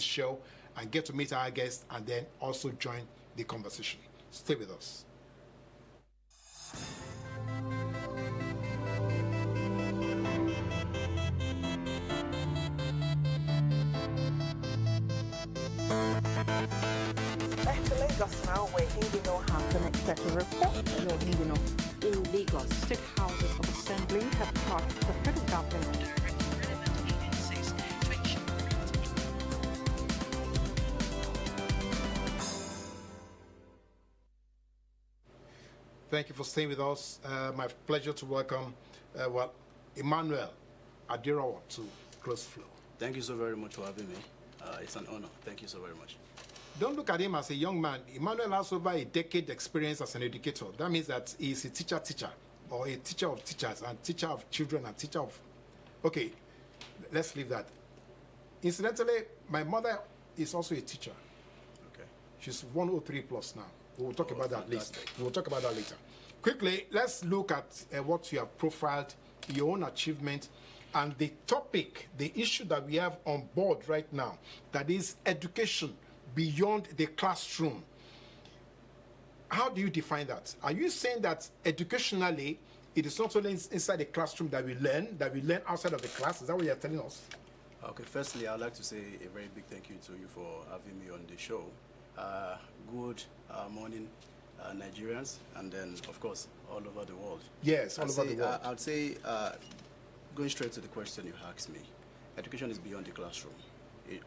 show and get to meet our guests and then also join the conversation. Stay with us. Back to Lagos now, where Indino has an excessive report. Hello, Indino. In Lagos, state houses of assembly have charged the federal government directing relevant agencies to ensure. Thank you for staying with us. My pleasure to welcome Emmanuel Adirawa to Close Flow. Thank you so very much for having me. It's an honor. Thank you so very much. Don't look at him as a young man. Emmanuel has over a decade experience as an educator. That means that he's a teacher, or a teacher of teachers, and teacher of children, and teacher of... Okay, let's leave that. Incidentally, my mother is also a teacher. Okay. She's 103 plus now. We'll talk about that later. fantastic. We'll talk about that later. Quickly, let's look at what you have profiled, your own achievement, and the topic, the issue that we have on board right now, that is education beyond the classroom. How do you define that? Are you saying that educationally, it is not only inside the classroom that we learn outside of the class? Is that what you're telling us? Okay, firstly, I'd like to say a very big thank you to you for having me on the show. Good morning, Nigerians, and then, of course, all over the world. Yes, all over the world. I'd say, going straight to the question you asked me, education is beyond the classroom.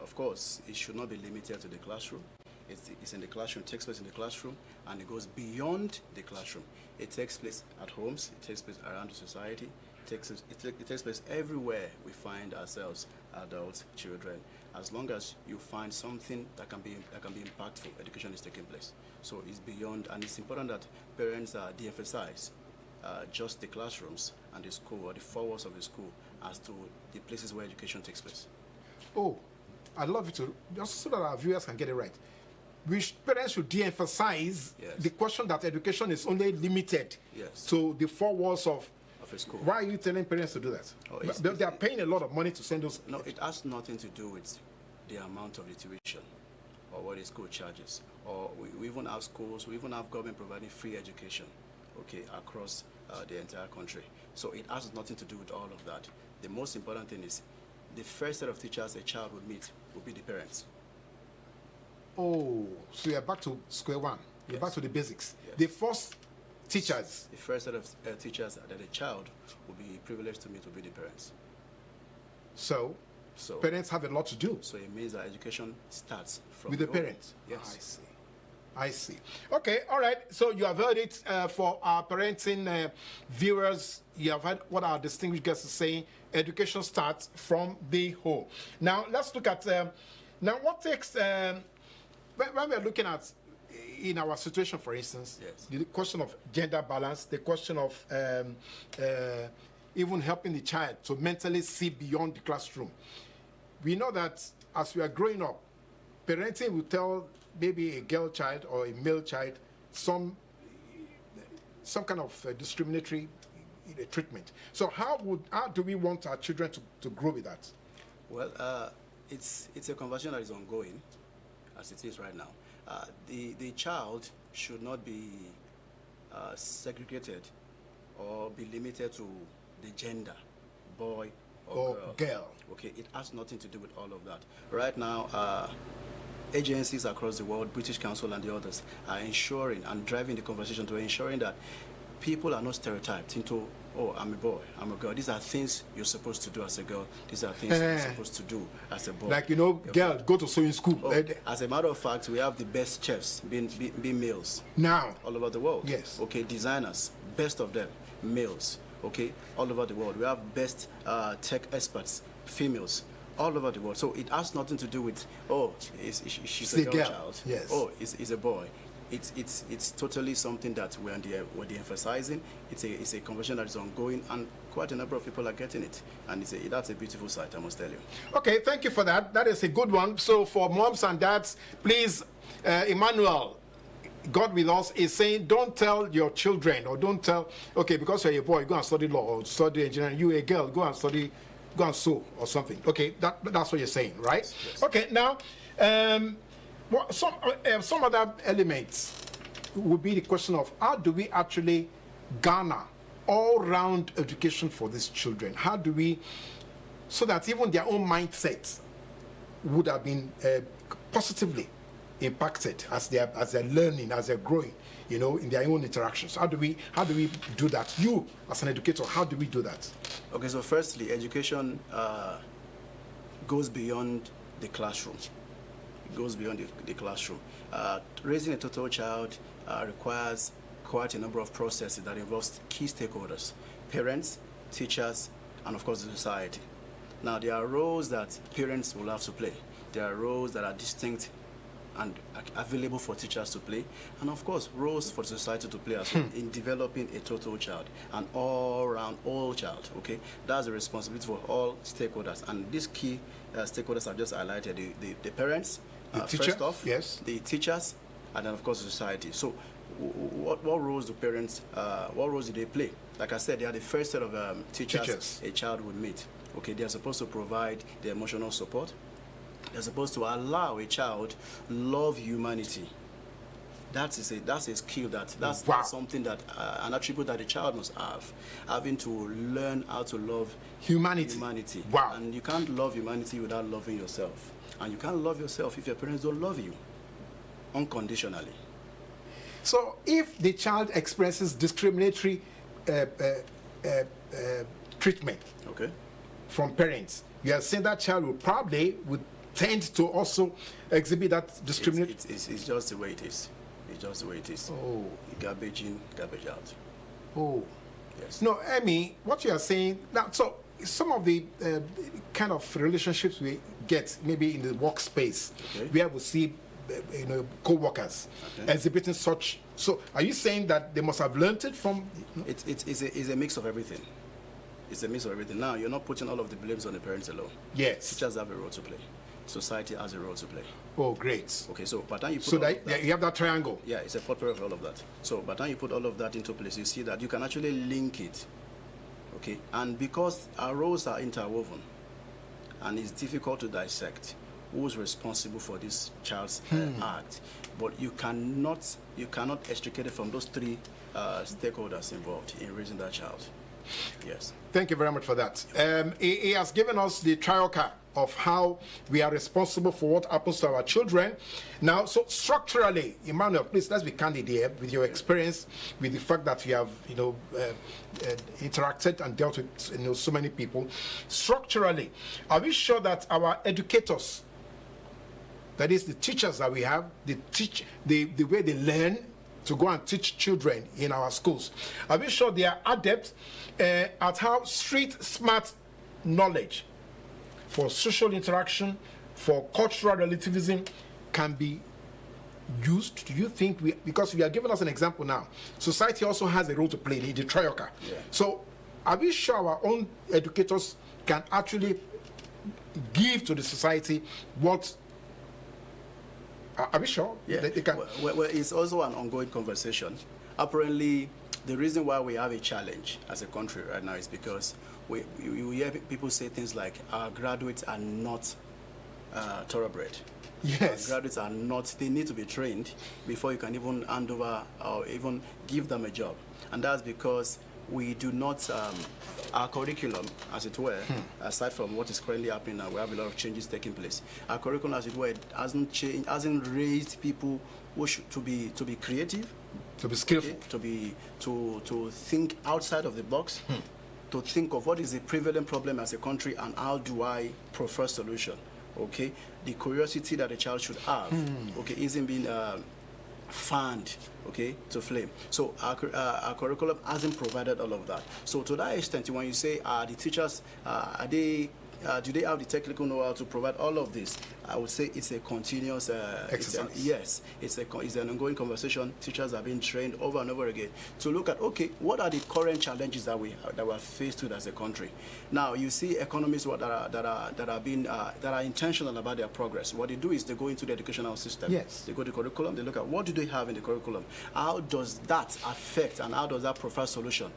Of course, it should not be limited to the classroom. It's in the classroom, it takes place in the classroom, and it goes beyond the classroom. It takes place at homes, it takes place around the society, it takes place everywhere we find ourselves, adults, children. As long as you find something that can be impactful, education is taking place. So it's beyond, and it's important that parents de-emphasize just the classrooms and the school, or the four walls of the school, as to the places where education takes place. Oh, I'd love you to, just so that our viewers can get it right. Parents should de-emphasize the question that education is only limited to the four walls of a school. Why are you telling parents to do that? Oh, they are paying a lot of money to send those. No, it has nothing to do with the amount of the tuition or what the school charges. Or we even have schools, we even have government providing free education, okay, across the entire country. So it has nothing to do with all of that. The most important thing is the first set of teachers a child would meet would be the parents. Oh, so you're back to square one. You're back to the basics. Yes. The first teachers. The first set of teachers that a child will be privileged to meet will be the parents. So parents have a lot to do. So it means that education starts from with the parents. Yes. I see. Okay, all right. So you have heard it for our parenting viewers. You have heard what our distinguished guests are saying. Education starts from the home. Now, let's look at, now what takes, when we're looking at, in our situation, for instance, the question of gender balance, the question of even helping the child to mentally see beyond the classroom. We know that as we are growing up, parenting will tell maybe a girl child or a male child some kind of discriminatory treatment. So how do we want our children to grow with that? Well, it's a conversation that is ongoing, as it is right now. The child should not be segregated or be limited to the gender, boy or girl. Okay, it has nothing to do with all of that. Right now, agencies across the world, British Council and the others, are ensuring and driving the conversation to ensuring that people are not stereotyped into, oh, I'm a boy, I'm a girl. These are things you're supposed to do as a girl. These are things you're supposed to do as a boy. Like, you know, girl, go to sewing school. Oh, as a matter of fact, we have the best chefs being males. Now. All over the world. Yes. Okay, designers, best of them, males. Okay, all over the world. We have best tech experts, females. All over the world. So it has nothing to do with, oh, she's a girl child. Yes. Oh, it's a boy. It's totally something that we're de-emphasizing. It's a conversation that is ongoing, and quite a number of people are getting it. And that's a beautiful sight, I must tell you. Okay, thank you for that. That is a good one. So for moms and dads, please, Emmanuel, God with us, is saying, don't tell your children, or don't tell, okay, because you're a boy, go and study law or study engineering. You a girl, go and sew or something. Okay, that's what you're saying, right? Yes. Okay, now, Some other elements would be the question of how do we actually garner all-round education for these children? How do we, so that even their own mindset would have been positively impacted as they're learning, as they're growing, in their own interactions? How do we do that? You, as an educator, how do we do that? Okay, so firstly, education goes beyond the classroom. It goes beyond the classroom. Raising a total child requires quite a number of processes that involves key stakeholders: parents, teachers, and of course the society. Now, there are roles that parents will have to play. There are roles that are distinct and available for teachers to play, and of course roles for society to play as well in developing a total child, an all-round all child. Okay, that's the responsibility for all stakeholders, and these key stakeholders I've just highlighted: the parents, first off, yes, the teachers, and then of course the society. So what roles do parents, what roles do they play? Like I said, they are the first set of teachers a child would meet. Okay, they are supposed to provide the emotional support. They're supposed to allow a child love humanity. That's a skill that's something that an attribute that a child must have, having to learn how to love humanity. Wow. And you can't love humanity without loving yourself, and you can't love yourself if your parents don't love you unconditionally. So if the child experiences discriminatory treatment, okay, from parents, you are saying that child would tend to also exhibit that discrimination. It's just the way it is. It's just the way it is. Oh. Garbage in, garbage out. Oh. Yes. No, Emmy, what you are saying now, so some of the kind of relationships we get maybe in the workspace, okay, where we see co-workers, okay, exhibiting such. So are you saying that they must have learned it from? It's a mix of everything. It's a mix of everything. Now, you're not putting all of the blames on the parents alone. Yes. Teachers have a role to play. Society has a role to play. Oh, great. Okay, so by the time you put so that you have that triangle. Yeah, it's a potpourri of all of that. So by the time you put all of that into place, you see that you can actually link it. Okay, and because our roles are interwoven, and it's difficult to dissect who's responsible for this child's act, but you cannot extricate it from those three stakeholders involved in raising that child. Yes. Thank you very much for that. He has given us the trial card of how we are responsible for what happens to our children. Now, so structurally, Emmanuel, please, let's be candid here with your experience, with the fact that you have, interacted and dealt with, so many people. Structurally, are we sure that our educators, that is the teachers that we have, the way they learn to go and teach children in our schools, are we sure they are adept at how street smart knowledge for social interaction, for cultural relativism can be used? Do you think because we are giving us an example now, society also has a role to play in the trioca. Yeah. So are we sure our own educators can actually give to the society what? Are we sure? Yeah. They can? Well, it's also an ongoing conversation. Apparently, the reason why we have a challenge as a country right now is because we hear people say things like our graduates are not thoroughbred. Yes. Our graduates are not, they need to be trained before you can even hand over or even give them a job. And that's because we do not, our curriculum, as it were, aside from what is currently happening now, we have a lot of changes taking place. Our curriculum, as it were, hasn't raised people who should, to be creative, to be skillful, okay, to think outside of the box, to think of what is the prevalent problem as a country and how do I prefer solution. Okay, the curiosity that a child should have, okay, isn't being fanned, okay, to flame. So our curriculum hasn't provided all of that. So to that extent, when you say the teachers, do they have the technical know-how to provide all of this? I would say it's a continuous exercise. It's an ongoing conversation. Teachers are being trained over and over again to look at, okay, what are the current challenges that we're faced with as a country. Now you see economists that are intentional about their progress. What they do is they go into the educational system. Yes. They go to the curriculum. They look at what do they have in the curriculum. How does that affect and how does that provide solution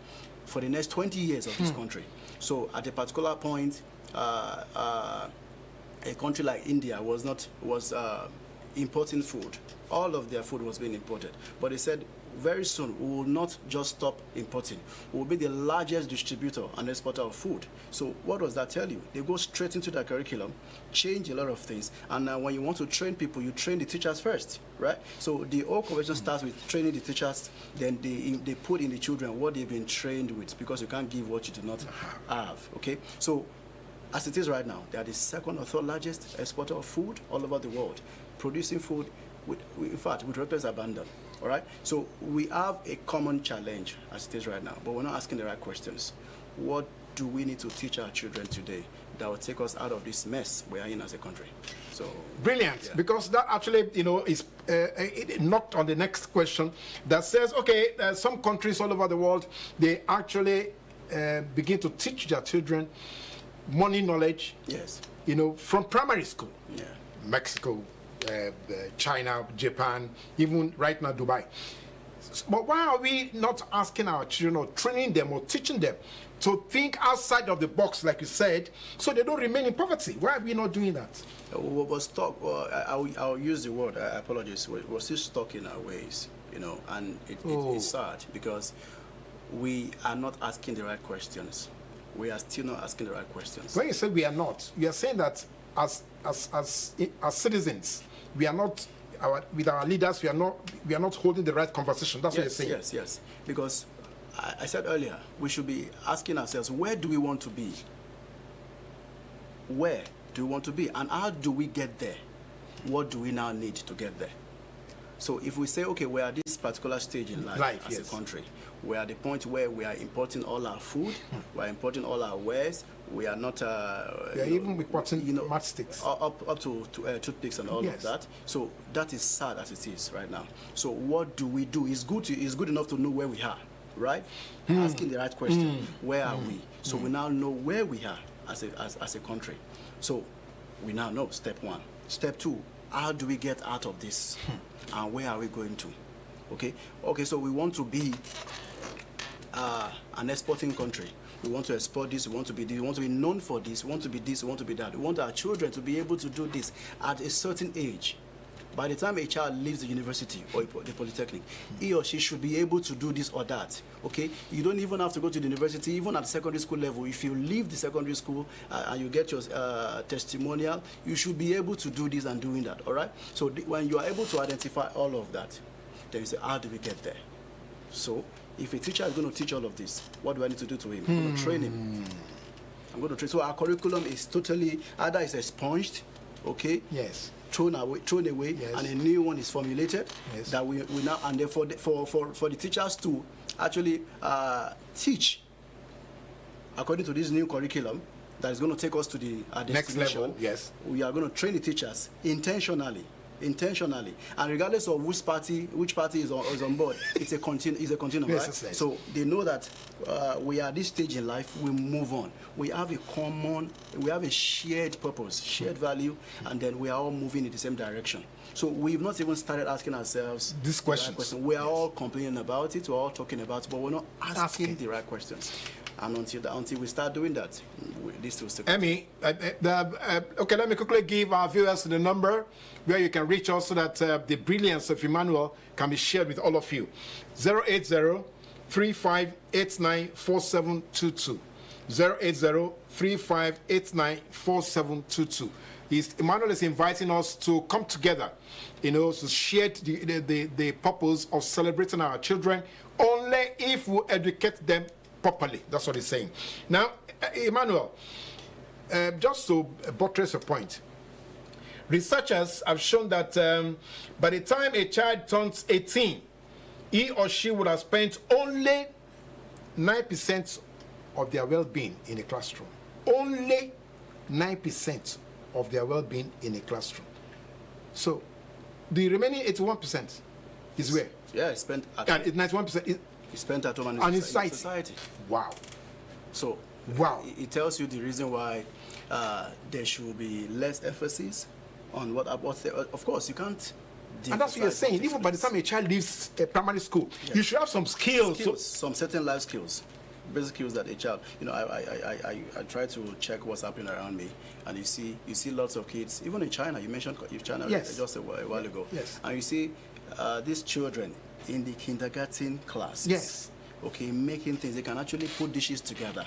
for the next 20 years of this country? So at a particular point, a country like India was importing food. All of their food was being imported. But they said, very soon, we will not just stop importing. We will be the largest distributor and exporter of food. So what does that tell you? They go straight into the curriculum, change a lot of things, and when you want to train people, you train the teachers first, right? So the whole conversation starts with training the teachers, then they put in the children what they've been trained with, because you can't give what you do not have, okay? So as it is right now, they are the second or third largest exporter of food all over the world, producing food in fact, with reckless abandon. All right? So we have a common challenge as it is right now, but we're not asking the right questions. What do we need to teach our children today that will take us out of this mess we are in as a country? So brilliant, yeah. Because that actually, is knocked on the next question that says, okay, some countries all over the world, they actually begin to teach their children money knowledge. Yes. From primary school. Yeah. Mexico, China, Japan, even right now Dubai. But why are we not asking our children or training them or teaching them to think outside of the box, like you said, so they don't remain in poverty? Why are we not doing that? We're stuck. I'll use the word. I apologize. We're still stuck in our ways, and it's sad because we are not asking the right questions. We are still not asking the right questions. When you say we are not, you are saying that as citizens, we are not with our leaders. We are not holding the right conversation. That's what you're saying. Yes. Because I said earlier, we should be asking ourselves, where do we want to be? Where do we want to be, and how do we get there? What do we now need to get there? So if we say, okay, we're at this particular stage in life as a country, we're at the point where we are importing all our food, we're importing all our wares, we are not... we are even importing matchsticks. Up to toothpicks and all of that. So that is sad as it is right now. So what do we do? It's good enough to know where we are, right? Asking the right question, where are we? So we now know where we are as a country. So we now know step one. Step two, how do we get out of this? And where are we going to? Okay, so we want to be an exporting country. We want to export this, we want to be this, we want to be known for this, we want to be this, we want to be that. We want our children to be able to do this at a certain age. By the time a child leaves the university or the polytechnic, he or she should be able to do this or that. Okay? You don't even have to go to the university, even at secondary school level. If you leave the secondary school and you get your testimonial, you should be able to do this and doing that. All right? So when you are able to identify all of that, then you say, how do we get there? So if a teacher is going to teach all of this, what do I need to do to him? I'm going to train him. I'm going to train. So our curriculum is totally, either it's expunged, okay? Yes. Thrown away, yes. And a new one is formulated. Yes. That we now, and therefore for the teachers to actually teach according to this new curriculum that is going to take us to the next level. Yes. We are going to train the teachers intentionally, and regardless of which party is on board, it's a continuum, right? So they know that we are at this stage in life, we move on. We have a shared purpose, shared value, and then we are all moving in the same direction. So we've not even started asking ourselves these questions. We are all complaining about it, we're all talking about it, but we're not asking the right questions. And until we start doing that, this will still continue. Okay, let me quickly give our viewers the number where you can reach us so that the brilliance of Emmanuel can be shared with all of you. 080-3589-4722. 080-3589-4722. Emmanuel is inviting us to come together, to share the purpose of celebrating our children only if we educate them properly. That's what he's saying. Now, Emmanuel, just to buttress a point, researchers have shown that by the time a child turns 18, he or she would have spent only 9% of their well-being in a classroom. Only 9% of their well-being in a classroom. So, the remaining 81% is where? Yeah, it's spent at 91% is spent at home and in society. Wow. So, it tells you the reason why there should be less emphasis on what's there. Of course, you can't. And that's what you're saying. Even by the time a child leaves primary school, you should have some skills. Some certain life skills. basic skills that a child, I try to check what's happening around me, and you see lots of kids, even in China. You mentioned China Yes. just a while ago. Yes. And you see these children in the kindergarten classes. Yes. Okay, making things. They can actually put dishes together.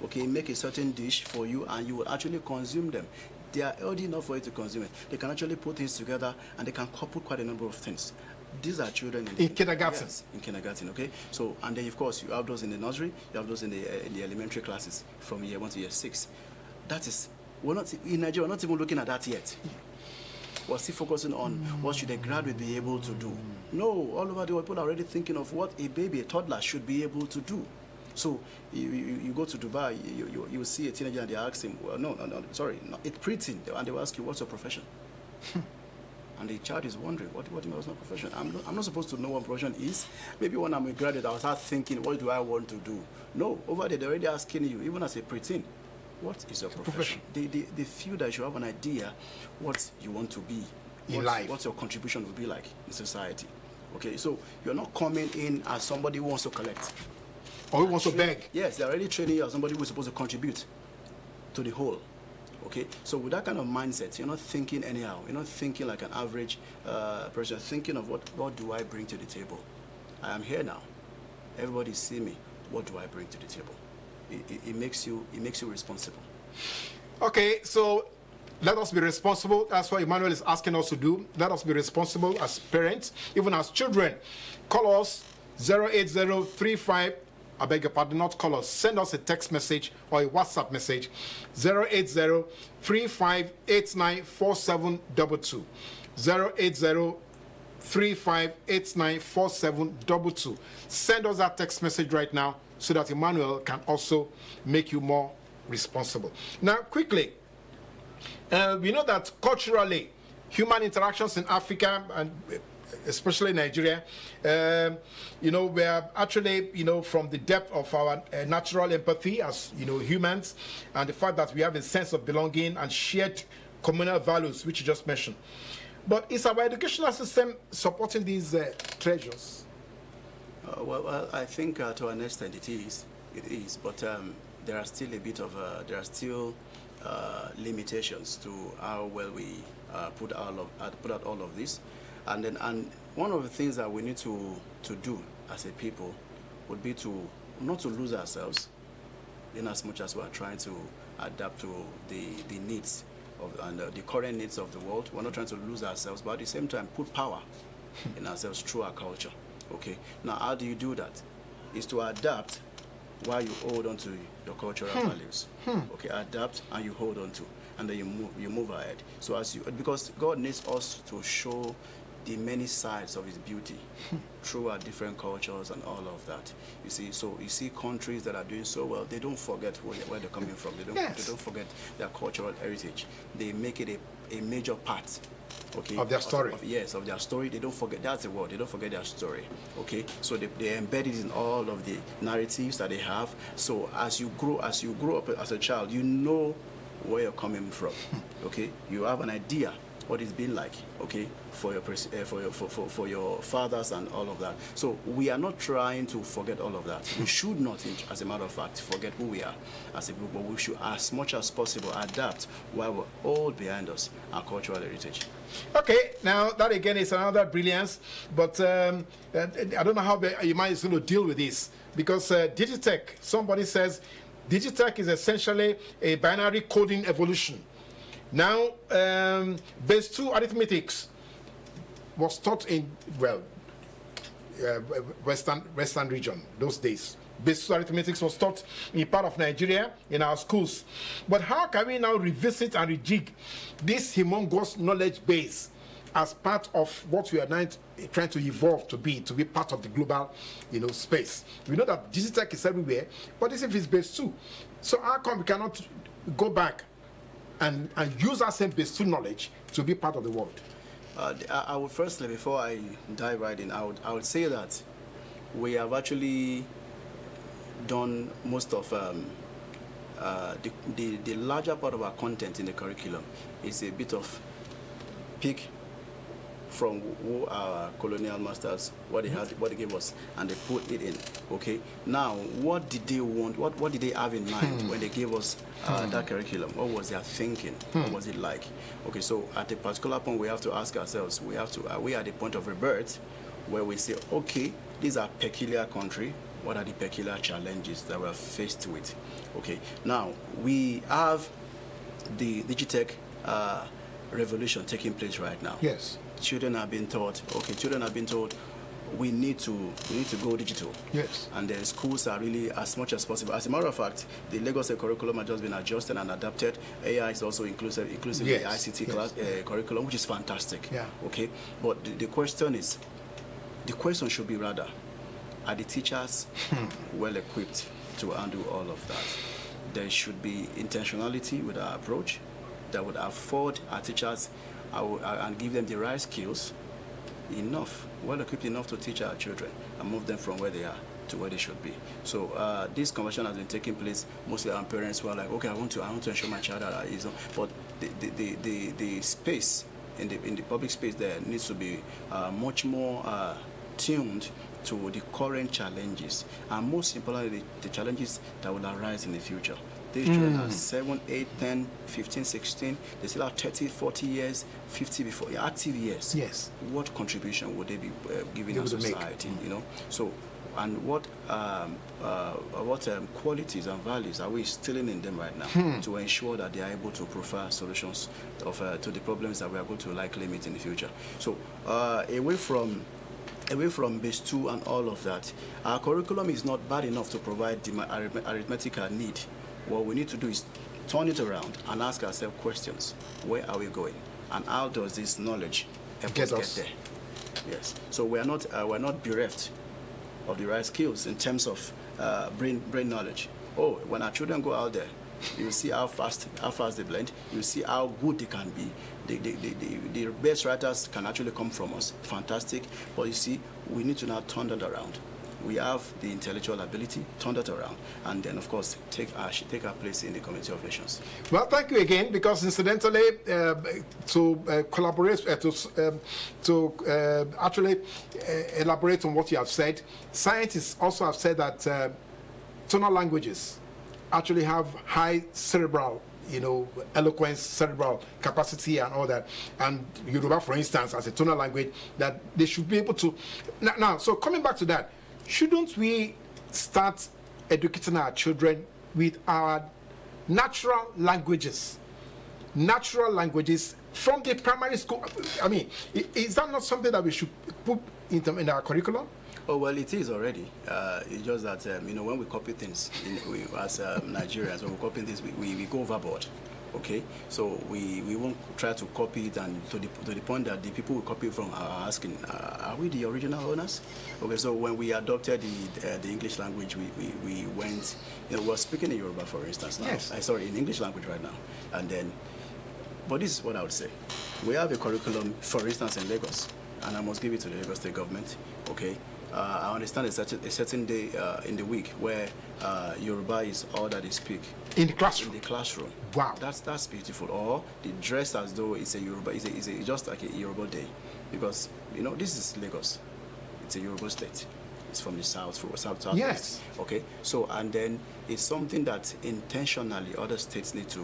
Okay, make a certain dish for you, and you will actually consume them. They are healthy enough for you to consume it. They can actually put things together, and they can couple quite a number of things. These are children in kindergarten. Yes, in kindergarten. Okay, so and then of course you have those in the nursery, you have those in the elementary classes from year 1 to year 6. That is, we're not in Nigeria. We're not even looking at that yet. We're still focusing on what should a graduate be able to do. No, all over the world, people are already thinking of what a baby, a toddler, should be able to do. So you go to Dubai, you see a teenager and they ask him, well, no, it's preteen, and they will ask you, what's your profession? And the child is wondering, what do you mean what's my profession? I'm not supposed to know what profession is. Maybe when I'm a graduate, I'll start thinking, what do I want to do? No, over there, they're already asking you, even as a preteen, what is your profession? They feel that you have an idea what you want to be in life. What your contribution will be like in society. Okay, so you're not coming in as somebody who wants to collect. Or who wants to beg. Yes, they're already training you as somebody who's supposed to contribute to the whole. Okay, so with that kind of mindset, you're not thinking anyhow. You're not thinking like an average person. You're thinking of what do I bring to the table? I am here now. Everybody see me. What do I bring to the table? It makes you responsible. Okay, so let us be responsible. That's what Emmanuel is asking us to do. Let us be responsible as parents, even as children. Call us 08035. I beg your pardon, not call us. Send us a text message or a WhatsApp message. 08035894722. 08035894722. Send us that text message right now so that Emmanuel can also make you more responsible. Now, quickly, we know that culturally, human interactions in Africa and especially Nigeria, we are actually, from the depth of our natural empathy as, humans, and the fact that we have a sense of belonging and shared communal values, which you just mentioned. But is our educational system supporting these treasures? Well, I think to an extent it is, but there are still limitations to how well we put out all of this. And one of the things that we need to do as a people would be to not to lose ourselves in as much as we are trying to adapt to the needs and the current needs of the world. We're not trying to lose ourselves, but at the same time put power in ourselves through our culture. Okay. Now, how do you do that? Is to adapt while you hold on to your cultural values. Okay, adapt and you hold on to, and then you move ahead. So because God needs us to show the many sides of his beauty through our different cultures and all of that. You see, so you see countries that are doing so well, they don't forget where they're coming from. They don't forget their cultural heritage. They make it a major part, okay, of their story. Of their story. They don't forget. That's the word. They don't forget their story. Okay, so they embed it in all of the narratives that they have. So as you grow up as a child, you know where you're coming from. Okay, you have an idea what it's been like, okay, for your fathers and all of that. So we are not trying to forget all of that. We should not, as a matter of fact, forget who we are as a group, but we should, as much as possible, adapt while we're all behind us, our cultural heritage. Okay, now that again is another brilliance, but I don't know how you might going to deal with this, because Digitech, somebody says, Digitech is essentially a binary coding evolution. Now, base 2 arithmetics was taught in, Western region those days. Base 2 arithmetics was taught in part of Nigeria in our schools. But how can we now revisit and rejig this humongous knowledge base as part of what we are now trying to evolve to be part of the global, space? We know that Digitech is everywhere, but this is base 2. So how come we cannot go back and use our same base 2 knowledge to be part of the world? I would firstly, before I dive right in, I would say that we have actually done most of the larger part of our content in the curriculum is a bit of pick from who our colonial masters, what they gave us, and they put it in. Okay. Now, what did they want? What did they have in mind when they gave us that curriculum? What was their thinking? What was it like? Okay. So at a particular point, we have to ask ourselves. We have to. Are we at the point of rebirth, where we say, okay, these are peculiar country. What are the peculiar challenges that we're faced with? Okay. Now we have the digitech revolution taking place right now. Yes. Children are being taught. Okay, children are being told we need to go digital. Yes. And the schools are really as much as possible. As a matter of fact, the Lagos State curriculum has just been adjusted and adapted. AI is also inclusive in the ICT class curriculum, which is fantastic. Yeah. Okay. But the question should be rather, are the teachers well equipped to handle all of that? There should be intentionality with our approach that would afford our teachers and give them the right skills, well equipped enough to teach our children and move them from where they are to where they should be. So this conversation has been taking place mostly on parents who are like, okay, I want to ensure my child is, but the space in the public space there needs to be much more tuned to the current challenges, and most importantly, the challenges that will arise in the future. These children are 7, 8, 10, 15, 16. They still have 30, 40 years, 50 before active years. Yes. What contribution would they be giving to society? You know. So, and what qualities and values are we instilling in them right now to ensure that they are able to provide solutions to the problems that we are going to likely meet in the future? So, away from base 2 and all of that, our curriculum is not bad enough to provide the arithmetical need. What we need to do is turn it around and ask ourselves questions. Where are we going? And how does this knowledge help us get there? Yes. So we're not bereft of the right skills in terms of brain knowledge. Oh, when our children go out there, you see how fast they blend. You see how good they can be. The best writers can actually come from us. Fantastic. But you see, we need to now turn that around. We have the intellectual ability, turn that around, and then, of course, take our place in the Community of Nations. Well, thank you again, because incidentally, to collaborate, to actually elaborate on what you have said, scientists also have said that tonal languages actually have high cerebral, eloquence, cerebral capacity and all that. And Yoruba, for instance, as a tonal language, that they should be able to... Now, so coming back to that, shouldn't we start educating our children with our natural languages from the primary school? I mean, is that not something that we should put in our curriculum? Oh, well, it is already. It's just that, when we copy things, as Nigerians, when we copy things, we go overboard. Okay, so we won't try to copy it, and to the point that the people we copy from are asking, are we the original owners? Okay, so when we adopted the English language, we went, we're speaking in Yoruba, for instance, now. Yes. Sorry, in English language right now. And then, but this is what I would say. We have a curriculum, for instance, in Lagos, and I must give it to the Lagos State government, okay? I understand a certain day in the week where Yoruba is all that they speak. In the classroom? In the classroom. Wow. That's beautiful. Or they dress as though it's a Yoruba, it's just like a Yoruba day. Because, this is Lagos. It's a Yoruba state. It's from the south. Yes. Okay. So, and then it's something that intentionally other states need to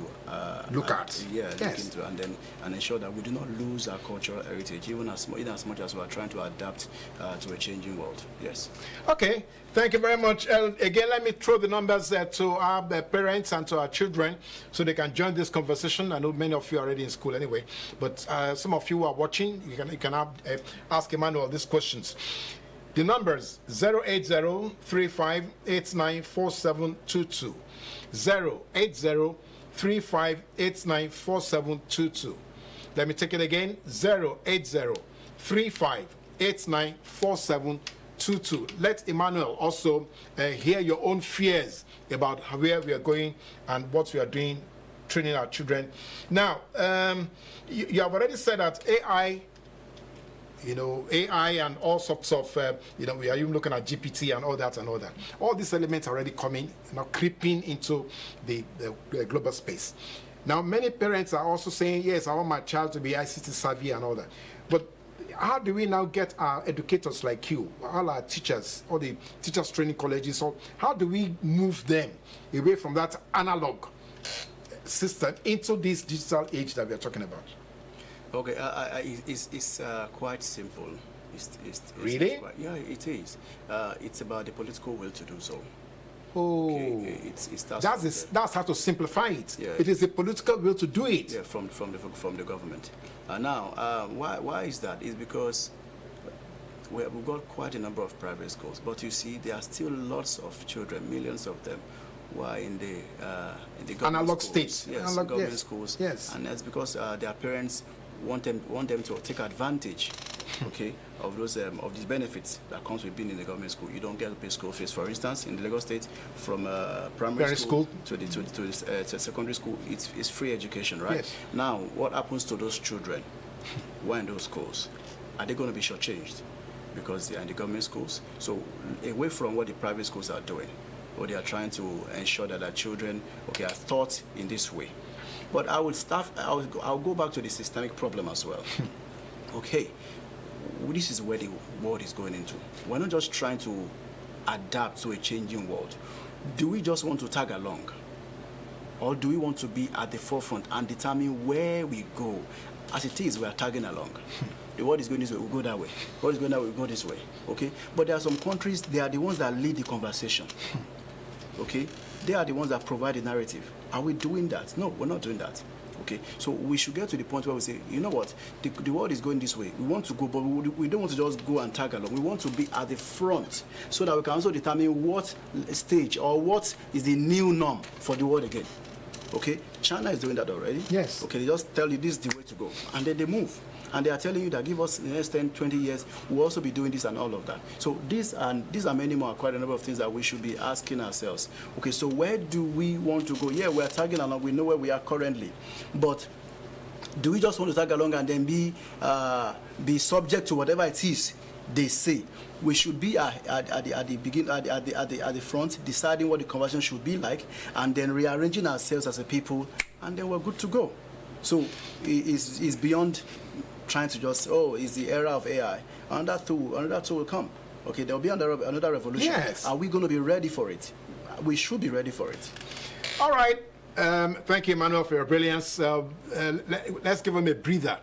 look at. Look into, and ensure that we do not lose our cultural heritage, even as much as we are trying to adapt to a changing world. Yes. Okay. Thank you very much. Again, let me throw the numbers to our parents and to our children so they can join this conversation. I know many of you are already in school anyway, but some of you who are watching, you can ask Emmanuel these questions. The numbers 08035894722, 08035894722. Let me take it again, 08035894722. Let Emmanuel also hear your own fears about where we are going and what we are doing, training our children. Now, you have already said that AI and all sorts of, we are even looking at GPT and all that. All these elements are already coming, creeping into the global space. Now, many parents are also saying, yes, I want my child to be ICT savvy and all that. But how do we now get our educators like you, all our teachers, all the teachers training colleges, so how do we move them away from that analog system into this digital age that we are talking about? Okay, it's quite simple. Really? Yeah, it is. It's about the political will to do so. Oh, Okay, it starts that's how to simplify it. Yeah. It is the political will to do it. yeah, from the government. Now, why is that? It's because we've got quite a number of private schools, but you see, there are still lots of children, millions of them, who are in the government Analog schools. states. Yes, Analog, government yes. schools. Yes. And that's because their parents want them to take advantage, okay, of these benefits that comes with being in the government school. You don't get to pay school fees. For instance, in the Lagos State, from primary school to the secondary school, it's free education, right? Yes. Now, what happens to those children who are in those schools? Are they going to be shortchanged because they are in the government schools? So, away from what the private schools are doing, or they are trying to ensure that their children, okay, are taught in this way. But I'll go back to the systemic problem as well. Okay, this is where the world is going into. We're not just trying to adapt to a changing world. Do we just want to tag along? Or do we want to be at the forefront and determine where we go? As it is, we are tagging along. The world is going this way, we'll go that way. The world is going that way, we'll go this way. Okay? But there are some countries, they are the ones that lead the conversation. Okay? They are the ones that provide the narrative. Are we doing that? No, we're not doing that. Okay, so we should get to the point where we say, you know what, the world is going this way. We want to go, but we don't want to just go and tag along. We want to be at the front so that we can also determine what stage or what is the new norm for the world again. Okay, China is doing that already. Yes. Okay, they just tell you this is the way to go, and then they move. And they are telling you that give us the next 10, 20 years, we'll also be doing this and all of that. So these are many more, quite a number of things that we should be asking ourselves. Okay, so where do we want to go? Yeah, we're tagging along, we know where we are currently. But do we just want to tag along and then be subject to whatever it is they say? We should be at the front, deciding what the conversation should be like, and then rearranging ourselves as a people, and then we're good to go. So it's beyond trying to just, it's the era of AI. Another tool will come. Okay, there will be another revolution. Yes. Are we going to be ready for it? We should be ready for it. All right. Thank you, Emmanuel, for your brilliance. Let's give him a breather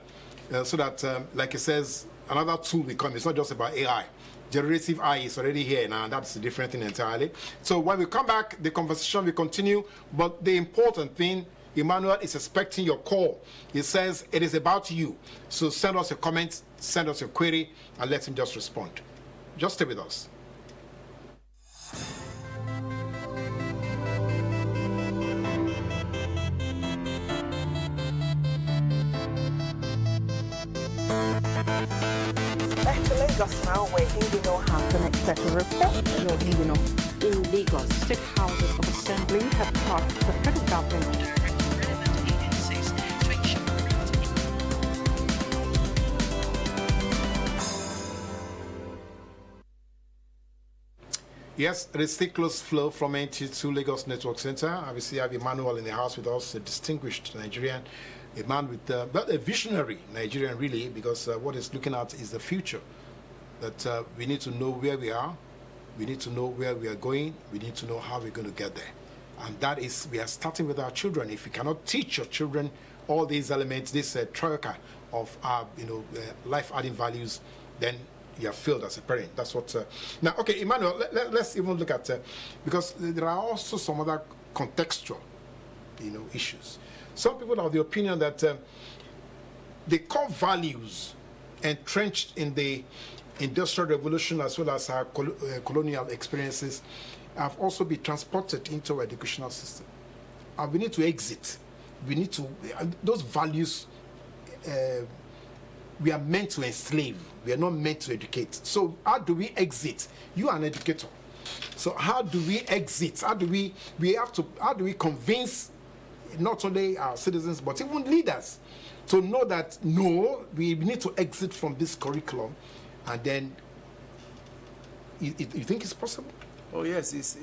so that, like he says, another tool will come. It's not just about AI. Generative AI is already here now. That's a different thing entirely. So when we come back, the conversation will continue. But the important thing, Emmanuel is expecting your call. He says it is about you. So send us your comments, send us your query, and let him just respond. Just stay with us. Back to Lagos now, where Indino has an executive report. Your Indino. In Lagos, state houses of assembly have charged the federal government to direct relevant agencies to ensure Yes, it is still close flow from NTA2 Lagos Network Center. Obviously, I have Emmanuel in the house with us, a distinguished Nigerian, a man with, but a visionary Nigerian really, because what he's looking at is the future. That we need to know where we are, we need to know where we are going, we need to know how we're going to get there. And that is, we are starting with our children. If you cannot teach your children all these elements, this troika of life-adding values, then you have failed as a parent. That's what. Now, okay, Emmanuel, let's even look at because there are also some other contextual, issues. Some people are of the opinion that the core values entrenched in the Industrial Revolution as well as our colonial experiences have also been transported into our educational system. And we need to exit. We need to, those values, we are meant to enslave. We are not meant to educate. So how do we exit? You are an educator. So how do we exit? How do we convince not only our citizens, but even leaders to know that, no, we need to exit from this curriculum, and then you think it's possible? Oh yes,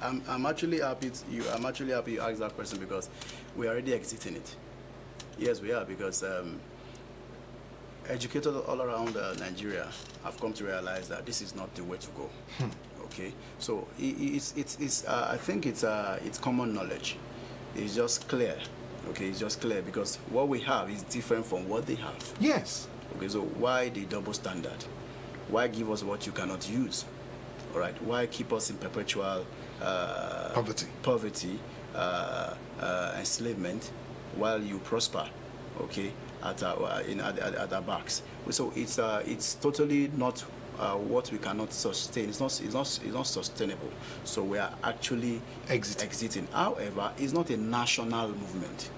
I'm actually happy you asked that question, because we are already exiting it. Yes, we are, because educators all around Nigeria have come to realize that this is not the way to go. Okay, so I think it's common knowledge. It's just clear. Okay, it's just clear because what we have is different from what they have. Yes. Okay, so why the double standard? Why give us what you cannot use? All right, why keep us in perpetual poverty, enslavement, while you prosper? Okay, at our backs. So it's totally not what we cannot sustain. It's not sustainable. So we are actually exiting. However, it's not a national movement.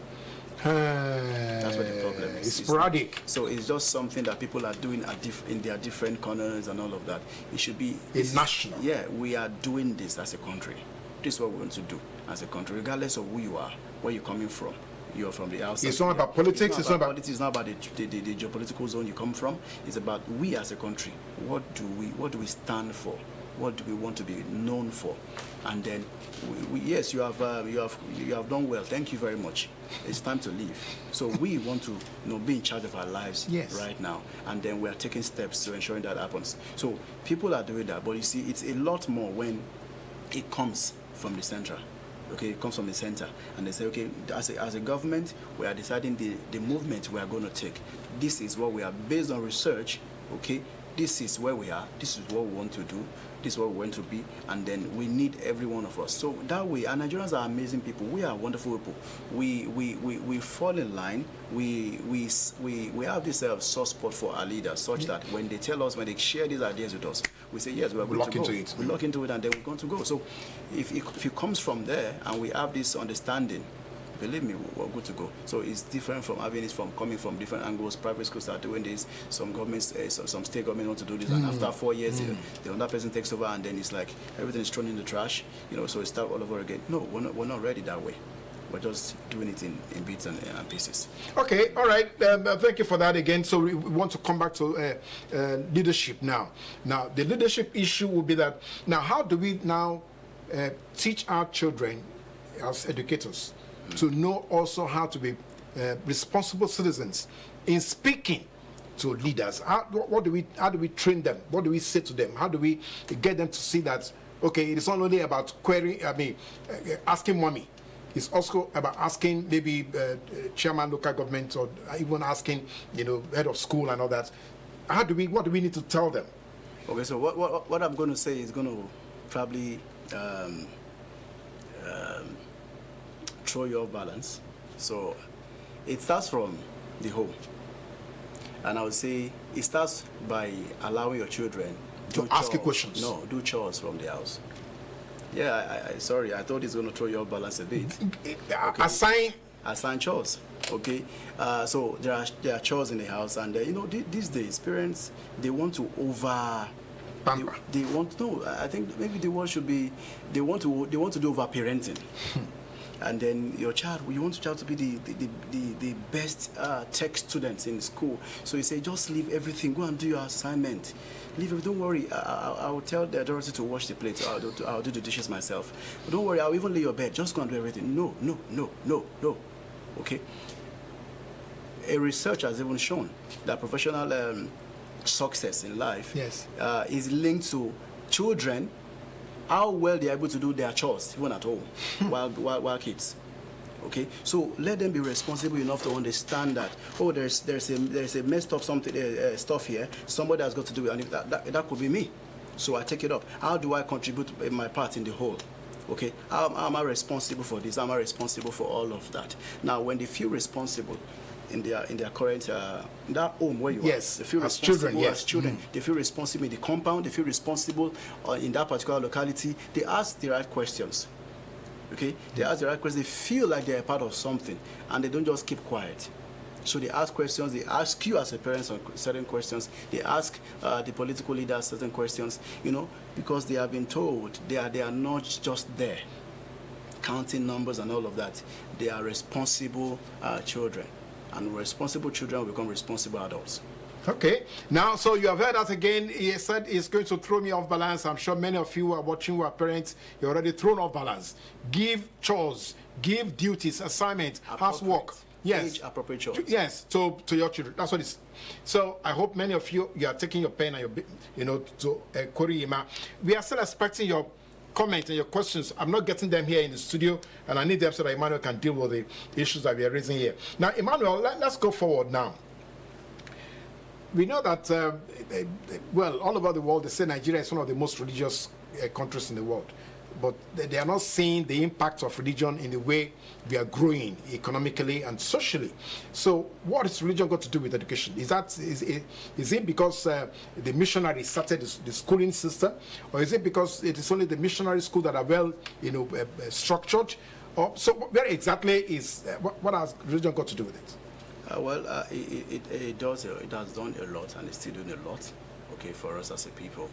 That's what the problem is. It's sporadic. So it's just something that people are doing in their different corners and all of that. It should be national. Yeah, we are doing this as a country. This is what we want to do as a country, regardless of who you are, where you're coming from. You're from the outside. It's not about politics. It's not about politics. It's not about the geopolitical zone you come from. It's about we as a country. What do we stand for? What do we want to be known for? And then, yes, you have done well. Thank you very much. It's time to leave. So we want to be in charge of our lives right now. And then we are taking steps to ensuring that happens. So people are doing that. But you see, it's a lot more when it comes from the center. Okay, it comes from the center, and they say, okay, as a government, we are deciding the movement we are going to take. This is what we are based on research. Okay, this is where we are. This is what we want to do. This is what we want to be, and then we need every one of us. So that way, and Nigerians are amazing people. We are wonderful people. We fall in line. We have this soft spot for our leaders, such that when they tell us, when they share these ideas with us, we say yes, we are going to go. We lock into it, and then we're going to go. So if it comes from there, and we have this understanding, believe me, we're good to go. So it's different from having it coming from different angles. Private schools are doing this. Some governments, some state government want to do this, and after 4 years, the other person takes over, and then it's like everything is thrown in the trash. So it starts all over again. No, we're not ready that way. We're just doing it in bits and pieces. Okay, all right. Thank you for that again. So we want to come back to leadership now. Now, the leadership issue will be that, now, how do we now teach our children as educators to know also how to be responsible citizens in speaking to leaders? How do we train them? What do we say to them? How do we get them to see that, okay, it's not only about asking money. It's also about asking maybe chairman local government, or even asking head of school and all that. What do we need to tell them? Okay, so what I'm going to say is going to probably throw you off balance. So it starts from the home, and I would say it starts by allowing your children to ask you questions. No, do chores from the house. Yeah, sorry, I thought it's going to throw you off balance a bit. Okay. Assign chores. Okay, so there are chores in the house, and these days parents, they want to they want to. I think maybe the word should be they want to do over parenting. And then you want your child to be the best tech students in school. So you say, just leave everything, go and do your assignment. Leave it, don't worry. I'll tell the authority to wash the plates. I'll do the dishes myself. But don't worry, I'll even lay your bed. Just go and do everything. No. Okay. A research has even shown that professional success in life is linked to children, how well they're able to do their chores, even at home, while kids. Okay, so let them be responsible enough to understand that, oh, there's a messed up stuff here. Somebody has got to do it, and if that could be me. So I take it up. How do I contribute my part in the whole? Okay, how am I responsible for this? How am I responsible for all of that? Now, when they feel responsible in their current that home where you are, they feel responsible as children. They feel responsible in the compound. They feel responsible in that particular locality. They ask the right questions. Okay, they ask the right questions. They feel like they're a part of something, and they don't just keep quiet. So they ask questions. They ask you as a parent certain questions. They ask the political leaders certain questions. Because they have been told they are not just there counting numbers and all of that. They are responsible children, and responsible children will become responsible adults. Okay. Now, so you have heard that again. He said it's going to throw me off balance. I'm sure many of you who are watching who are parents, you're already thrown off balance. Give chores, give duties, assignments, housework Yes. Age-appropriate choice. Yes, to your children. That's what it's. So I hope many of you are taking your pen and to query Ima. We are still expecting your comments and your questions. I'm not getting them here in the studio, and I need them so that Emmanuel can deal with the issues that we are raising here. Now, Emmanuel, let's go forward now. We know that, well, all over the world, they say Nigeria is one of the most religious countries in the world. But they are not seeing the impact of religion in the way we are growing economically and socially. So what has religion got to do with education? Is it because the missionaries started the schooling system? Or is it because it is only the missionary school that are well structured? Or, so where exactly is, what has religion got to do with it? It has done a lot, and it's still doing a lot, okay, for us as a people.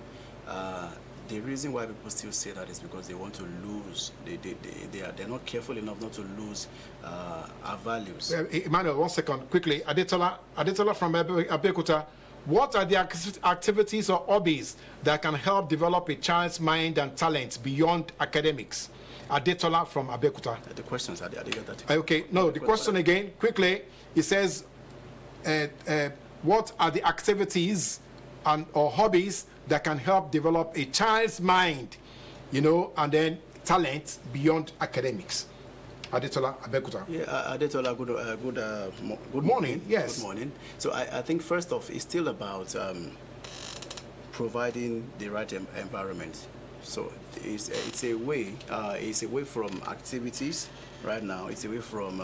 The reason why people still say that is because they want to lose. They're not careful enough not to lose our values. Emmanuel, 1 second, quickly. Adetola from Abeokuta. What are the activities or hobbies that can help develop a child's mind and talent beyond academics? Adetola from Abeokuta. The questions, I didn't get that. Okay, no, the question again, quickly. It says, what are the activities or hobbies that can help develop a child's mind, and then talent beyond academics? Adetola Abeokuta. Yeah, Adetola, good morning. Yes. Good morning. So I think first off, it's still about providing the right environment. So it's a way from activities right now. It's away from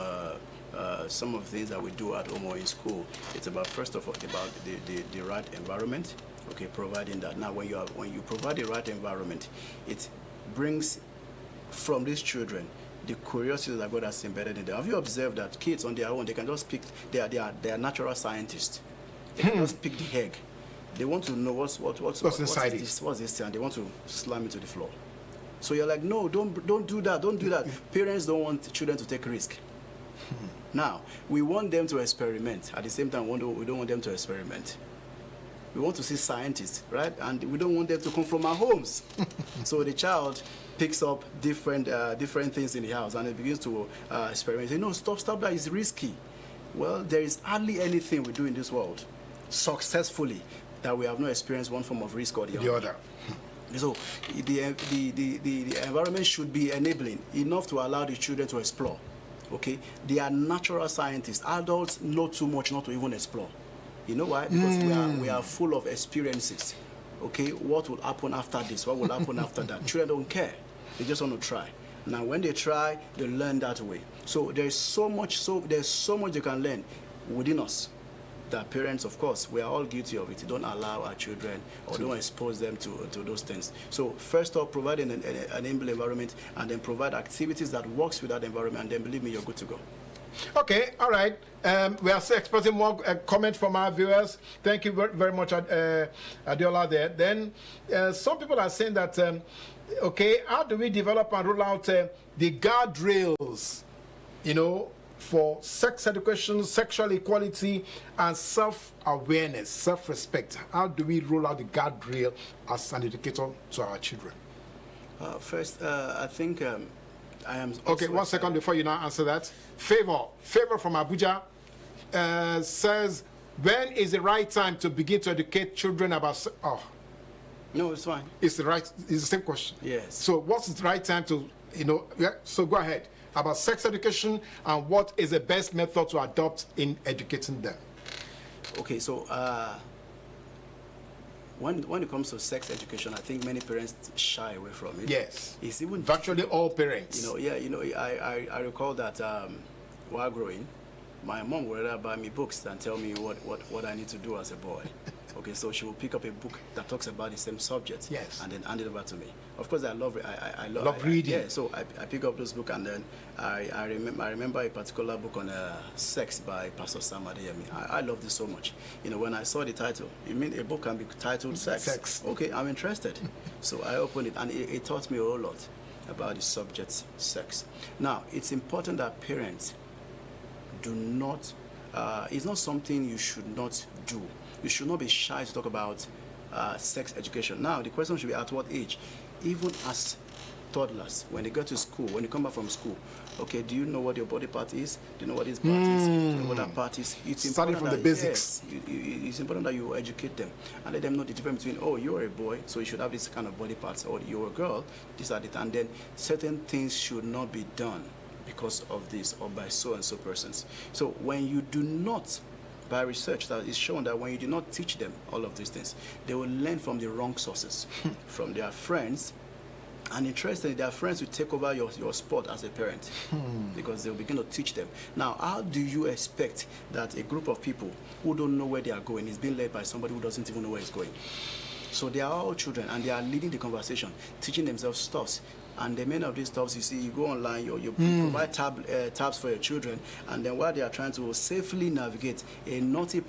some of the things that we do at home or in school. It's about, first of all, about the right environment. Okay, providing that. Now, when you provide the right environment, it brings from these children the curiosity that God has embedded in them. Have you observed that kids on their own, they can just pick, they are natural scientists. They can just pick the egg. They want to know what's inside it. What's this thing? And they want to slam it to the floor. So you're like, no, don't do that. Don't do that. Parents don't want children to take risk. Now, we want them to experiment. At the same time, we don't want them to experiment. We want to see scientists, right? And we don't want them to come from our homes. So the child picks up different things in the house, and it begins to experiment. Say, no, stop, that is risky. Well, there is hardly anything we do in this world successfully that we have not experienced one form of risk or the other. So the environment should be enabling enough to allow the children to explore. Okay, they are natural scientists. Adults know too much not to even explore. You know why? Because we are full of experiences. Okay, what will happen after this? What will happen after that? Children don't care. They just want to try. Now, when they try, they learn that way. So there's so much they can learn within us. That parents, of course, we are all guilty of it. Don't allow our children or don't expose them to those things. So first off, provide an enabling environment, and then provide activities that works with that environment, and then believe me, you're good to go. Okay, all right. We are still expecting more comments from our viewers. Thank you very much, Adiola there. Then some people are saying that, okay, how do we develop and roll out the guardrails, for sex education, sexual equality, and self-awareness, self-respect? How do we roll out the guardrail as an educator to our children? First, I think I am... Okay, 1 second before you now answer that. Favor from Abuja says, when is the right time to begin to educate children about... Oh. No, it's fine. It's the same question. Yes. So what's the right time to, so go ahead. About sex education, and what is the best method to adopt in educating them? Okay, so when it comes to sex education, I think many parents shy away from it. Yes, it's even virtually all parents. I recall that while growing, my mom would rather buy me books than tell me what I need to do as a boy. Okay, so she will pick up a book that talks about the same subject, yes, and then hand it over to me. Of course, I love reading. Yeah, so I pick up those books, and then I remember a particular book on sex by Pastor Sam Adeyemi. I love this so much. When I saw the title, you mean a book can be titled Sex? Okay, I'm interested. So I opened it, and it taught me a whole lot about the subject sex. Now, it's important that parents do not. It's not something you should not do. You should not be shy to talk about sex education. Now, the question should be, at what age? Even as toddlers, when they go to school, when they come back from school, okay, do you know what your body part is? Do you know what this part is? Do you know what that part is? It's Starting from the basics. Yes, it's important that you educate them and let them know the difference between, oh, you're a boy, so you should have this kind of body parts, or you're a girl, these are the, and then certain things should not be done because of this or by so and so persons. So when you do not, by research that is shown that when you do not teach them all of these things, they will learn from the wrong sources, from their friends. And interestingly, their friends will take over your spot as a parent because they'll begin to teach them. Now, how do you expect that a group of people who don't know where they are going is being led by somebody who doesn't even know where it's going? So they are all children, and they are leading the conversation, teaching themselves stuffs. And the many of these stuffs, you see, you go online, you provide tabs for your children, and then while they are trying to safely navigate, a naughty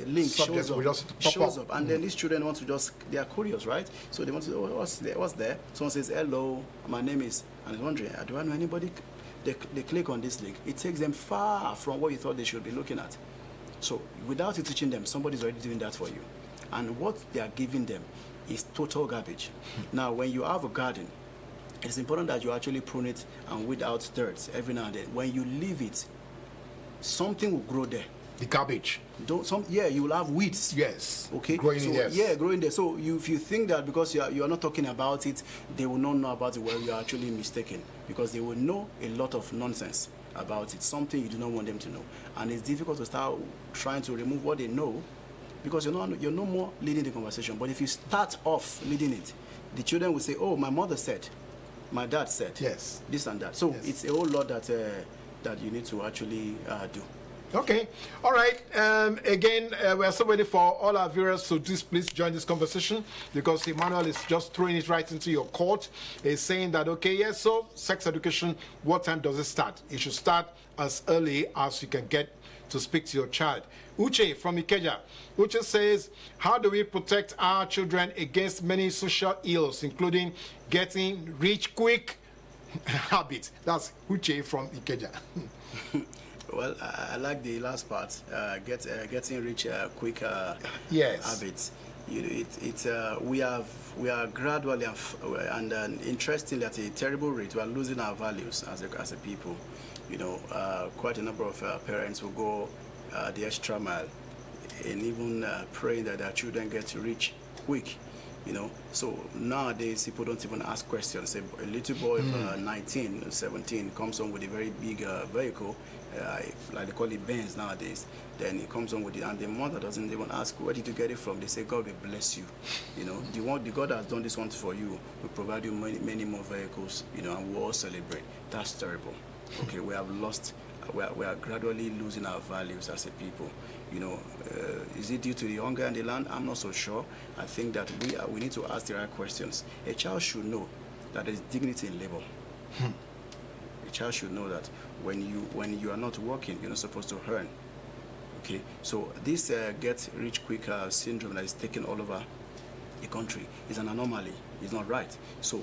link shows up, and then these children want to they are curious, right? So they want to, oh, what's there? Someone says, hello, my name is, and they're wondering, do I know anybody? They click on this link. It takes them far from what you thought they should be looking at. So without you teaching them, somebody's already doing that for you. And what they are giving them is total garbage. Now, when you have a garden, it's important that you actually prune it and weed out dirt every now and then. When you leave it, something will grow there. The garbage. You will have weeds. Yes. Okay. Growing in there. Yeah, growing there. So if you think that because you are not talking about it, they will not know about it, well, you are actually mistaken, because they will know a lot of nonsense about it, something you do not want them to know. And it's difficult to start trying to remove what they know, because you're no more leading the conversation. But if you start off leading it, the children will say, oh, my mother said, my dad said, yes, this and that. So yes, it's a whole lot that you need to actually do. Okay. All right. Again, we are still waiting for all our viewers to please join this conversation, because Emmanuel is just throwing it right into your court. He's saying that, okay, yes, so sex education, what time does it start? It should start as early as you can get to speak to your child. Uche from Ikeja. Uche says, how do we protect our children against many social ills, including getting rich quick habits? That's Uche from Ikeja. Well, I like the last part, getting rich quick yes, habits. We are gradually and interestingly at a terrible rate, we are losing our values as a people. Quite a number of parents will go the extra mile in even praying that their children get rich quick. So nowadays people don't even ask questions. A little boy of 19, 17 comes home with a very big vehicle, like they call it Benz nowadays. Then he comes home with it, and the mother doesn't even ask, where did you get it from? They say, God will bless you. The God that has done this one for you will provide you many more vehicles, and we'll all celebrate. That's terrible. Okay, we have lost, we are gradually losing our values as a people. Is it due to the hunger and the land? I'm not so sure. I think that we need to ask the right questions. A child should know that there is dignity in labor. A child should know that when you are not working, you're not supposed to earn. Okay, so this get rich quick syndrome that is taken all over the country is an anomaly. It's not right. So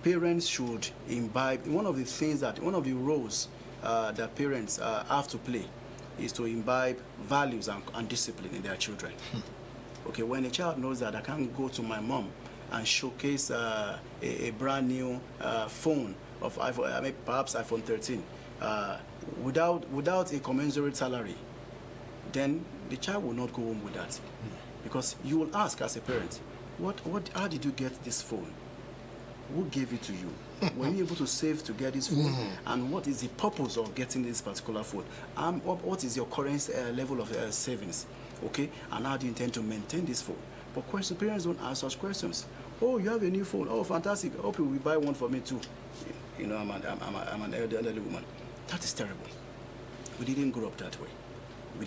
parents should imbibe. One of the roles that parents have to play is to imbibe values and discipline in their children. Okay, when a child knows that I can't go to my mom and showcase a brand new phone of iPhone, perhaps iPhone 13, without a commensurate salary, then the child will not go home with that. Because you will ask as a parent, how did you get this phone? Who gave it to you? Were you able to save to get this phone? And what is the purpose of getting this particular phone? What is your current level of savings? Okay, and how do you intend to maintain this phone? But parents don't ask such questions. Oh, you have a new phone. Oh, fantastic. I hope you will buy one for me too. I'm an elderly woman. That is terrible. We didn't grow up that way. We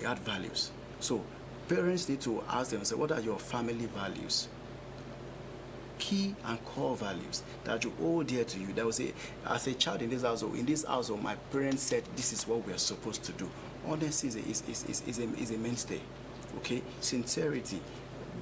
had values. So parents need to ask themselves, what are your family values? Key and core values that you hold dear to you. That will say, as a child in this household, my parents said this is what we are supposed to do. Honesty is a mainstay. Okay, sincerity,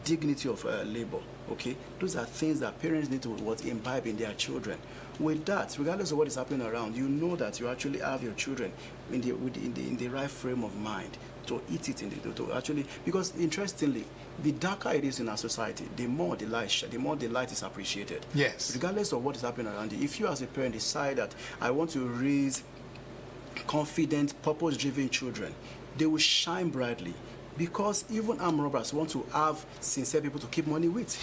dignity of labor. Okay, those are things that parents need to imbibe in their children. With that, regardless of what is happening around, you know that you actually have your children in the right frame of mind to eat it in to actually, because interestingly, the darker it is in our society, the more the light is appreciated. Yes. Regardless of what is happening around you, if you as a parent decide that I want to raise confident, purpose-driven children, they will shine brightly, because even armed robbers want to have sincere people to keep money with.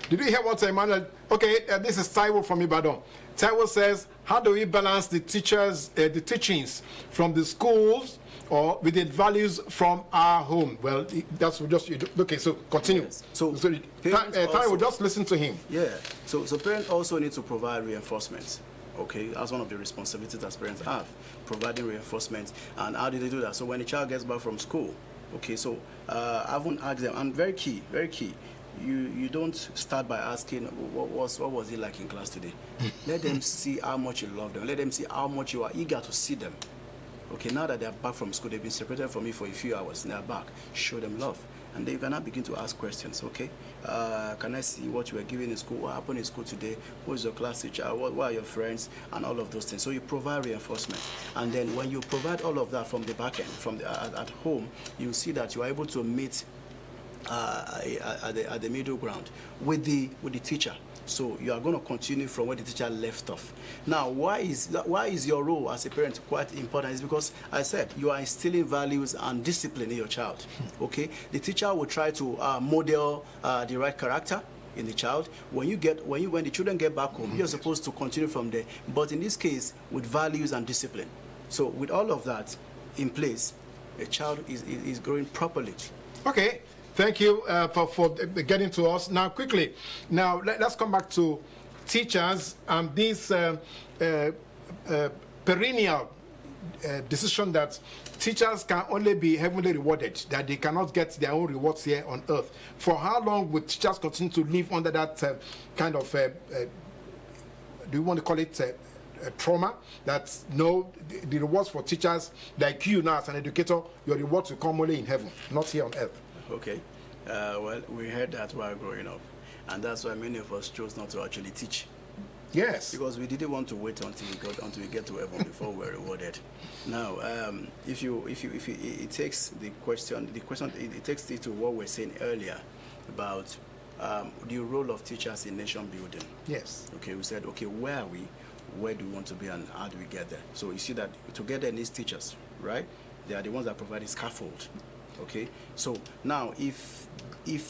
Did you hear what Emmanuel? Okay, this is Taiwo from Ibadan. Taiwo says, how do we balance the teachings from the schools or with the values from our home? Well, that's just, okay, so continue. Yes. Taiwo, just listen to him. Yeah, so parents also need to provide reinforcement. Okay, that's one of the responsibilities that parents have, providing reinforcement. And how do they do that? So when a child gets back from school, okay, so I haven't asked them, and very key, you don't start by asking what was it like in class today. Let them see how much you love them. Let them see how much you are eager to see them. Okay, now that they are back from school, they've been separated from you for a few hours, and they're back. Show them love. And then you can now begin to ask questions, okay? Can I see what you were given in school? What happened in school today? Who is your class teacher? What are your friends? And all of those things. So you provide reinforcement. And then when you provide all of that from the back end, at home, you see that you are able to meet at the middle ground with the teacher. So you are going to continue from where the teacher left off. Now, why is your role as a parent quite important? It's because I said you are instilling values and discipline in your child. Okay, the teacher will try to model the right character in the child. When the children get back home, you're supposed to continue from there. But in this case, with values and discipline. So with all of that in place, a child is growing properly. Okay. Thank you for getting to us. Now, quickly, let's come back to teachers and this perennial decision that teachers can only be heavenly rewarded, that they cannot get their own rewards here on earth. For how long will teachers continue to live under that kind of, do you want to call it trauma? That no, the rewards for teachers like you now as an educator, your rewards will come only in heaven, not here on earth. Okay. Well, we heard that while growing up, and that's why many of us chose not to actually teach. Yes. Because we didn't want to wait until we get to heaven before we're rewarded. Now, it takes it takes it to what we're saying earlier about the role of teachers in nation building. Yes. Okay, we said, okay, where are we? Where do we want to be, and how do we get there? So you see that together needs teachers, right? They are the ones that provide the scaffold. Okay, so now if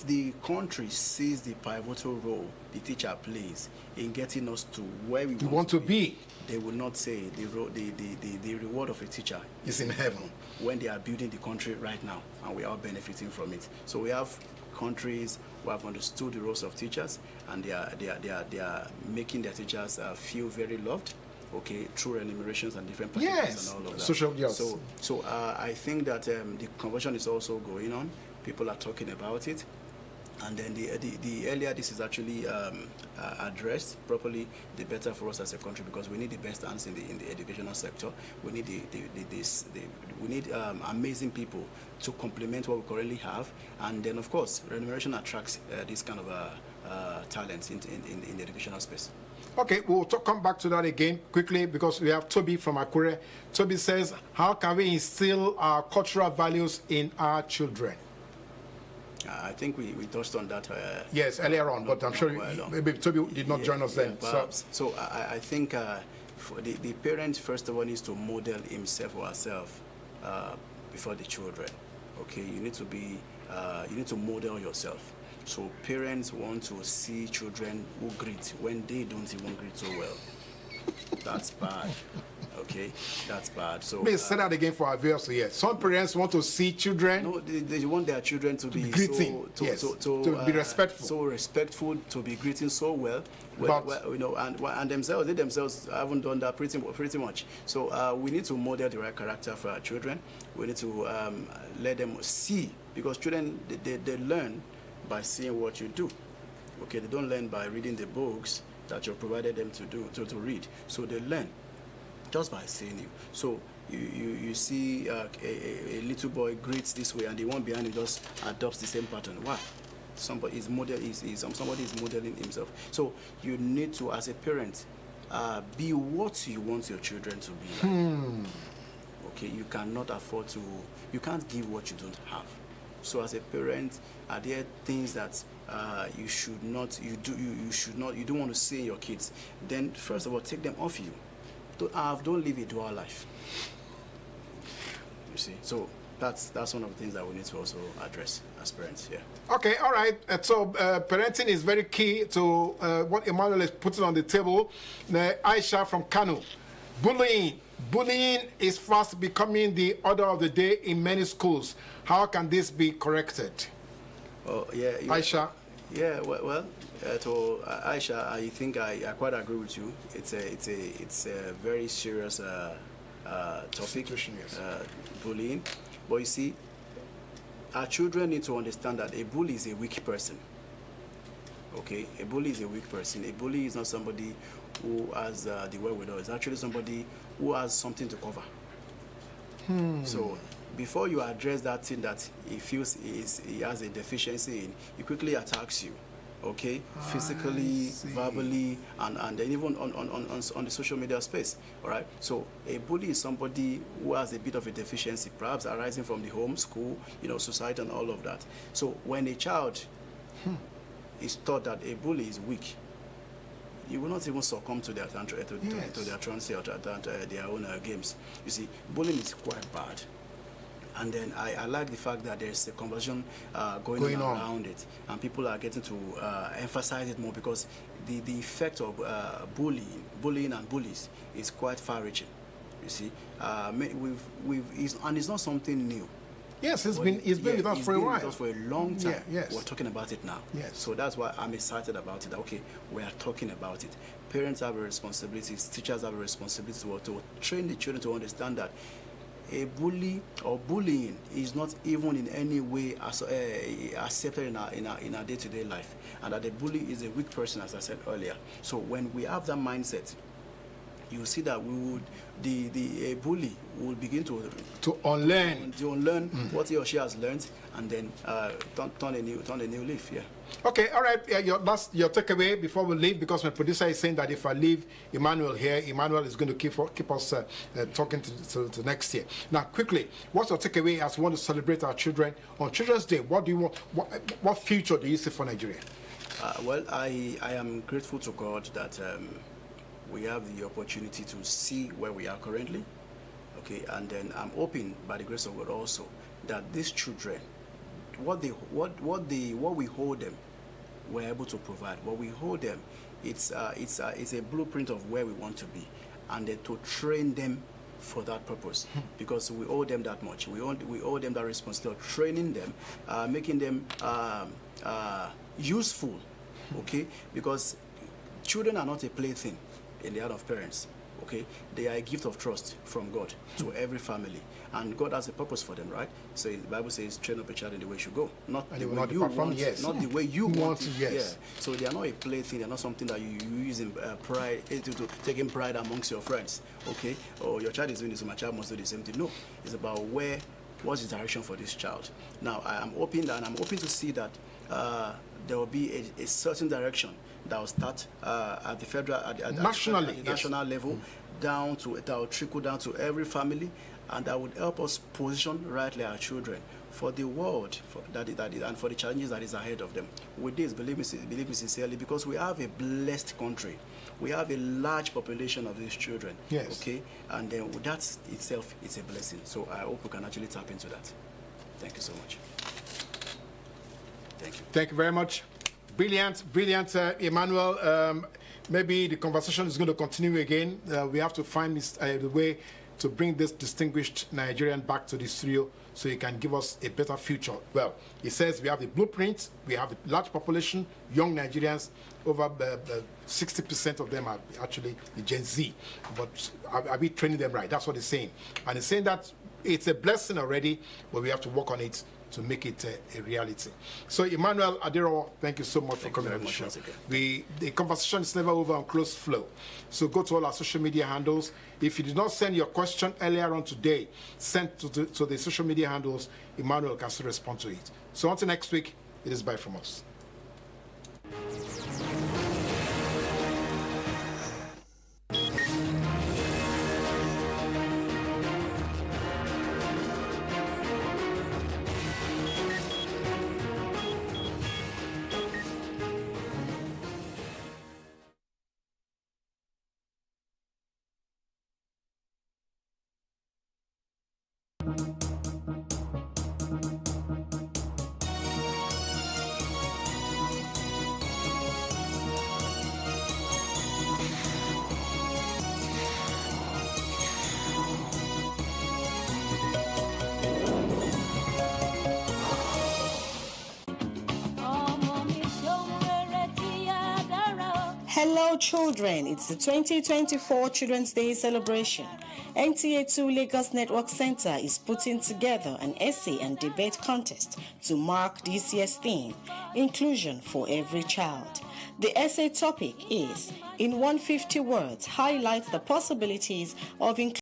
the country sees the pivotal role the teacher plays in getting us to where we want to be, they will not say the reward of a teacher is in heaven when they are building the country right now, and we are benefiting from it. So we have countries who have understood the roles of teachers, and they are making their teachers feel very loved. Okay, through remunerations and different packages and all of that. Social, yes. So I think that the conversion is also going on. People are talking about it, and then the earlier this is actually addressed properly, the better for us as a country, because we need the best hands in the educational sector. We need we need amazing people to complement what we currently have, and then of course remuneration attracts this kind of talents in the educational space. Okay, we'll come back to that again quickly, because we have Toby from Akure. Toby says, how can we instill our cultural values in our children? I think we touched on that. Yes, earlier on, but I'm sure maybe Toby did not join us then. So I think for the parent, first of all, needs to model himself or herself before the children. Okay, you need to model yourself. So parents want to see children who greet when they don't even greet so well. That's bad. Okay, that's bad. So please say that again for our viewers here. Some parents want to see children. No, they want their children to be greeting, to be respectful. So respectful, to be greeting so well. And they themselves haven't done that pretty much. So we need to model the right character for our children. We need to let them see, because children they learn by seeing what you do. Okay, they don't learn by reading the books that you provided them to read. So they learn just by seeing you. So you see a little boy greets this way, and the one behind him just adopts the same pattern. Why? Somebody is modeling himself. So you need to, as a parent, be what you want your children to be like. Okay, you cannot afford to, you can't give what you don't have. So as a parent, are there things that you should not, you don't want to say in your kids? Then first of all, take them off you. Don't live a dual life. You see, so that's one of the things that we need to also address as parents. Yeah. Okay, all right. So parenting is very key to what Emmanuel is putting on the table. Aisha from Kano, bullying is fast becoming the order of the day in many schools. How can this be corrected? Oh yeah, Aisha. Yeah, well, to Aisha, I think I quite agree with you. It's a very serious topic. Situation, yes. Bullying. But you see, our children need to understand that a bully is a weak person. Okay, a bully is a weak person. A bully is not somebody who has the wherewithal. It's actually somebody who has something to cover. So before you address that thing that he feels he has a deficiency in, he quickly attacks you. Okay, physically, verbally, and then even on the social media space. All right. So a bully is somebody who has a bit of a deficiency, perhaps arising from the home, school, society, and all of that. So when a child is taught that a bully is weak, you will not even succumb to their truancy or their own games. You see, bullying is quite bad. And then I like the fact that there's a conversation going on around it, and people are getting to emphasize it more, because the effect of bullying and bullies is quite far-reaching. You see, and it's not something new. Yes, it's been with us for a while. It's been with us for a long time. Yeah, yes. We're talking about it now. Yes. So that's why I'm excited about it. Okay, we are talking about it. Parents have a responsibility. Teachers have a responsibility to train the children to understand that a bully or bullying is not even in any way accepted in our day-to-day life, and that the bully is a weak person, as I said earlier. So when we have that mindset, you see that a bully will begin to unlearn what he or she has learned, and then turn a new leaf. Yeah. Okay, all right. Your takeaway before we leave, because my producer is saying that if I leave Emmanuel here, Emmanuel is going to keep us talking to next year. Now, quickly, what's your takeaway as we want to celebrate our children on Children's Day? What do you want? What future do you see for Nigeria? Well, I am grateful to God that we have the opportunity to see where we are currently. Okay, and then I'm hoping by the grace of God also that these children, what we hold them, we're able to provide. What we hold them, it's a blueprint of where we want to be, and then to train them for that purpose, because we owe them that much. We owe them that responsibility of training them, making them useful. Okay, because children are not a plaything in the hand of parents. Okay, they are a gift of trust from God to every family, and God has a purpose for them, right? So the Bible says, "Train up a child in the way he should go," not the way you want, not the way you want it. Yes. Yeah. So they are not a plaything. They're not something that you use in pride to taking pride amongst your friends. Okay, or your child is doing this, so my child must do the same thing. No, it's about what's the direction for this child. Now I'm hoping to see that there will be a certain direction that will start at the federal, national level, that will trickle down to every family, and that would help us position rightly our children for the world and for the challenges that is ahead of them. With this, believe me sincerely, because we have a blessed country. We have a large population of these children. Yes. Okay, and then that itself is a blessing. So I hope we can actually tap into that. Thank you so much. Thank you. Thank you very much. Brilliant, Emmanuel. Maybe the conversation is going to continue again. We have to find the way to bring this distinguished Nigerian back to the studio so he can give us a better future. Well, he says we have the blueprint, we have a large population, young Nigerians, over 60% of them are actually the Gen Z. But are we training them right? That's what he's saying. And he's saying that it's a blessing already, but we have to work on it to make it a reality. So, Emmanuel Adero, thank you so much for coming on the show. The conversation is never over on Closed Flow. So go to all our social media handles. If you did not send your question earlier on today, send to the social media handles. Emmanuel can still respond to it. So until next week, it is bye from us. Hello children, it's the 2024 Children's Day celebration. NTA2 Lagos Network Center is putting together an essay and debate contest to mark this year's theme, Inclusion for Every Child. The essay topic is, in 150 words, highlights the possibilities of inclusion